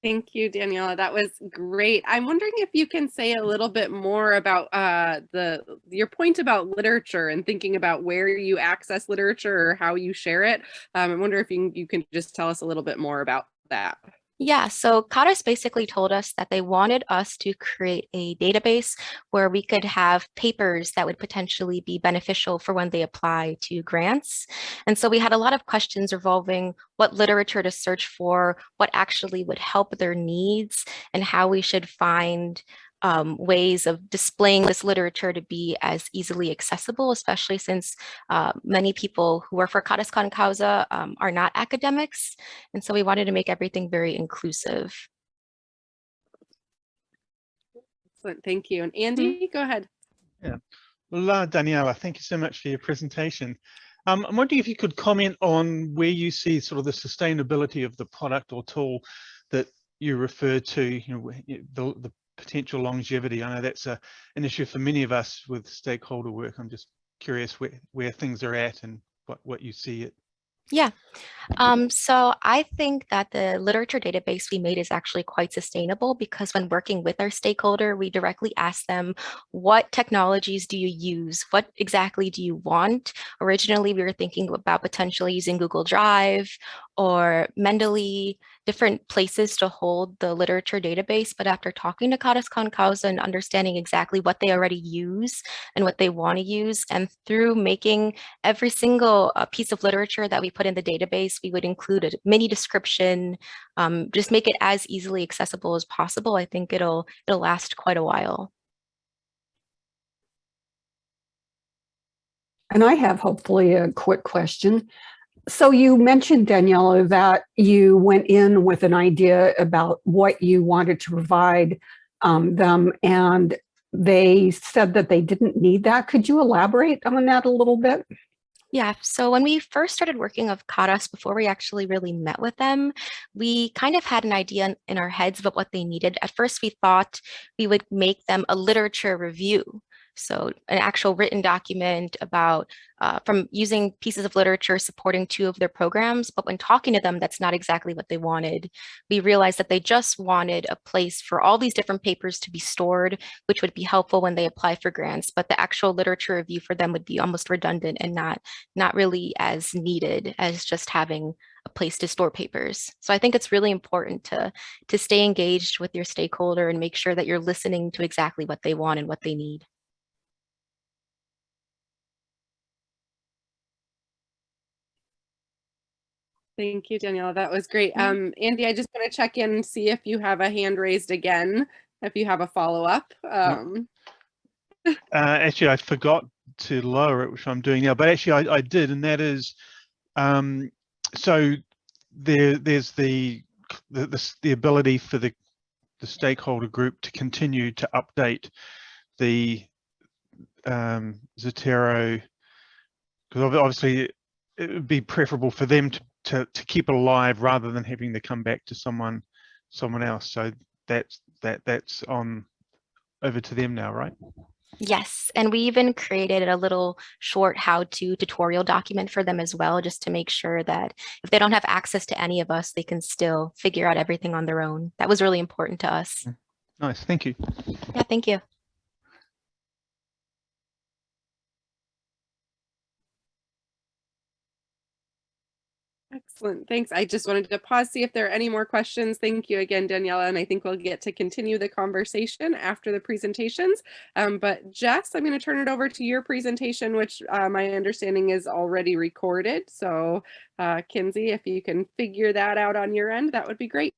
Thank you, Daniela. That was great. I'm wondering if you can say a little bit more about your point about literature and thinking about where you access literature or how you share it. I wonder if you can just tell us a little bit more about that. Yeah, so CADIS basically told us that they wanted us to create a database where we could have papers that would potentially be beneficial for when they apply to grants. And so we had a lot of questions revolving what literature to search for, what actually would help their needs, and how we should find ways of displaying this literature to be as easily accessible, especially since many people who work for Cadiscon Causa are not academics. And so we wanted to make everything very inclusive. Excellent, thank you. And Andy, go ahead. Yeah, well, Daniela, thank you so much for your presentation. I'm wondering if you could comment on where you see sort of the sustainability of the product or tool that you referred to, the potential longevity. I know that's an issue for many of us with stakeholder work. I'm just curious where things are at and what you see it. Yeah, so I think that the literature database we made is actually quite sustainable because when working with our stakeholder, we directly ask them, what technologies do you use? What exactly do you want? Originally, we were thinking about potentially using Google Drive or Mendeley, different places to hold the literature database. But after talking to Cadiscon Causa and understanding exactly what they already use and what they want to use, and through making every single piece of literature that we put in the database, we would include a mini description, just make it as easily accessible as possible. I think it'll last quite a while. And I have hopefully a quick question. So you mentioned, Daniela, that you went in with an idea about what you wanted to provide them, and they said that they didn't need that. Could you elaborate on that a little bit? Yeah, so when we first started working with CADIS, before we actually really met with them, we kind of had an idea in our heads about what they needed. At first, we thought we would make them a literature review. So an actual written document about from using pieces of literature supporting two of their programs. But when talking to them, that's not exactly what they wanted. We realized that they just wanted a place for all these different papers to be stored, which would be helpful when they apply for grants. But the actual literature review for them would be almost redundant and not really as needed as just having a place to store papers. So I think it's really important to stay engaged with your stakeholder and make sure that you're listening to exactly what they want and what they need. Thank you, Daniela. That was great. Andy, I just want to check in and see if you have a hand raised again, if you have a follow-up. Actually, I forgot to lower it, which I'm doing now, but actually I did, and that is, so there's the ability for the stakeholder group to continue to update the Zotero, because obviously it would be preferable for them to keep it alive rather than having to come back to someone else. So that's on over to them now, right? Yes, and we even created a little short how-to tutorial document for them as well, just to make sure that if they don't have access to any of us, they can still figure out everything on their own. That was really important to us. Nice, thank you. Yeah, thank you. Excellent, thanks. I just wanted to pause, see if there are any more questions. Thank you again, Daniela, and I think we'll get to continue the conversation after the presentations. But Jess, I'm going to turn it over to your presentation, which my understanding is already recorded. So Kinsey, if you can figure that out on your end, that would be great.